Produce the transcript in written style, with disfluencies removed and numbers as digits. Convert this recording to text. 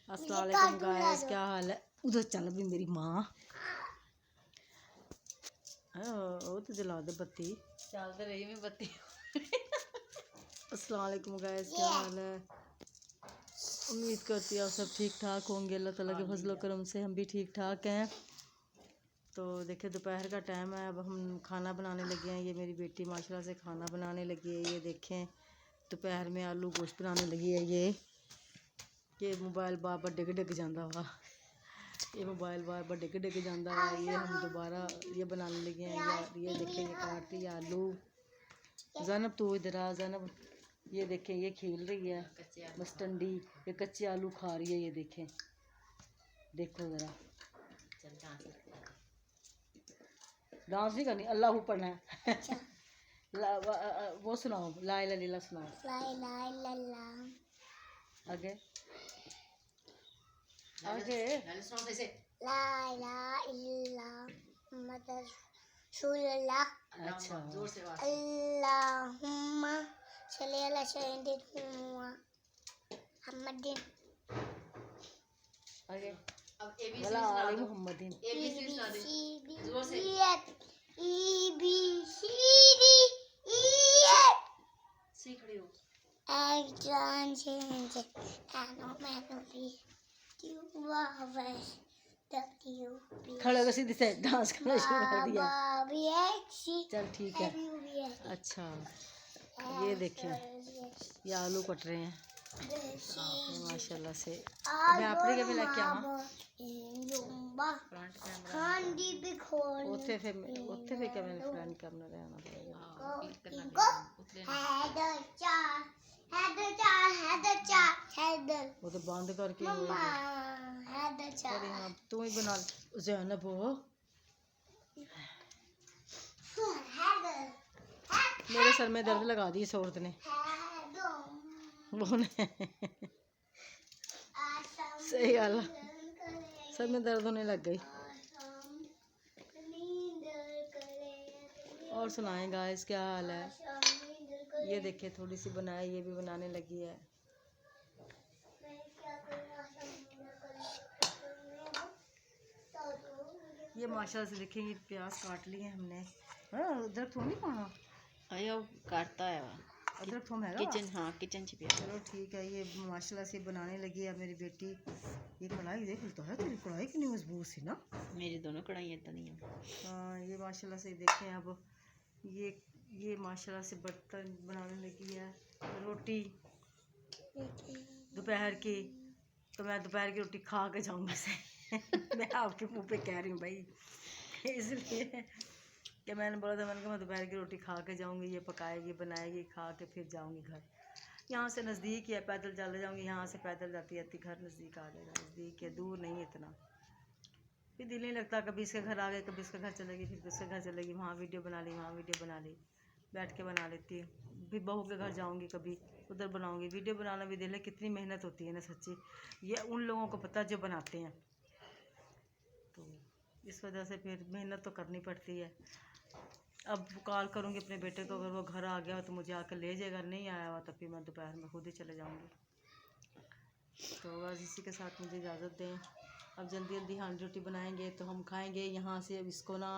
अस्सलाम वालेकुम गाइस, क्या हाल है? उधर चल भी मेरी माँ। वो तो जला दे बत्ती, चल तो रही मैं बत्ती। अस्सलाम वालेकुम गाइस, क्या हाल है? उम्मीद करती हूँ आप सब ठीक ठाक होंगे। अल्लाह ताला के फजलो करम से हम भी ठीक ठाक हैं। तो देखिए दोपहर का टाइम है, अब हम खाना बनाने लगे हैं। ये मेरी बेटी माशाल्लाह से खाना बनाने लगी है। ये देखें दोपहर में आलू गोश्त बनाने लगी है। ये मोबाइल बार बार डिग डिग जाता हुआ, ये मोबाइल बार बार डिग डिग जाता हुआ। ये हम दोबारा ये बनाने लगे हैं यार। ये देखें ये काटती है आलू। ज़ैनब तू इधर आ ज़ैनब। ये देखें ये खेल रही है मस्टंडी, ये कच्चे आलू खा रही है। ये देखें, देखो ज़रा। डांस नहीं करनी, अल्लाह पढ़ना है। वो सुनाओ, ला इलाहा इल्लल्लाह सुनाओ। ला इलाहा इल्लल्लाह। आगे आगे ला इलाहा इल्लल्लाह मुहम्मद रसूलुल्लाह। अच्छा, अल्लाहुम्मा सल्ली अला सय्यिदिना मुहम्मदिन। आगे वला आले मुहम्मदिन। खड़े होकर सीधे से डांस करना शुरू कर दिया। चल ठीक है। अच्छा ये देखें ये आलू कट रहे हैं माशाल्लाह से। मैं अपने के लेके आवा उत्थे फिर क्या मैंने फ्रंट कैमरा रहना पड़ेगा। वो तो बंद करके तू ही बना ज़ैनब। मेरे सर में दर्द लगा दी इस औरत ने। सही गल, सर में दर्द होने लग गई। और सुनाएं गाइस, क्या हाल है? ये देखिए थोड़ी सी बनाई, ये भी बनाने लगी है। ये माशाल्लाह से देखिए ये प्याज काट लिए हमने। अदरक थोड़ा नहीं पाना, अयो काटता है अदरक थोड़ा है किचन। हाँ किचन च पिया। चलो ठीक है। ये माशाल्लाह से बनाने लगी है मेरी बेटी। ये कढ़ाई देख तो है, तेरी कढ़ाई कितनी मजबूत सी ना। मेरी दोनों कढ़ाइयाँ इतना नहीं है। हाँ ये माशाल्लाह से देखें। अब ये माशाल्लाह से बर्तन बनाने लगी है। रोटी दोपहर की, तो मैं दोपहर की रोटी खा के जाऊँगी से। मैं आपके मुंह पे कह रही हूँ भाई, इसलिए कि मैंने बोला था, मैंने कहा मैं दोपहर की रोटी खा के जाऊँगी। ये पकाएगी बनाएगी, खा के फिर जाऊँगी घर। यहाँ से नज़दीक है, पैदल चले जाऊँगी। यहाँ से पैदल जाती जाती घर नज़दीक आ जाएगा, नज़दीक है, दूर नहीं इतना। फिर दिल नहीं लगता, कभी इसके घर आ गए, कभी इसके घर चलेगी, फिर उसके घर चलेगी, वहाँ वीडियो बना ली, वहाँ वीडियो बना ली, बैठ के बना लेती है। फिर बहू के घर जाऊँगी, कभी उधर बनाऊँगी। वीडियो बनाना भी दिल है, कितनी मेहनत होती है ना सच्ची। ये उन लोगों को पता जो बनाते हैं, तो इस वजह से फिर मेहनत तो करनी पड़ती है। अब कॉल करूँगी अपने बेटे को, अगर वो घर आ गया हो तो मुझे आकर ले जाएगा, नहीं आया हुआ तो फिर मैं दोपहर में खुद ही चले जाऊँगी। तो बस इसी के साथ मुझे इजाज़त दें। अब जल्दी जल्दी हांडी रोटी बनाएंगे तो हम खाएंगे। यहाँ से अब इसको ना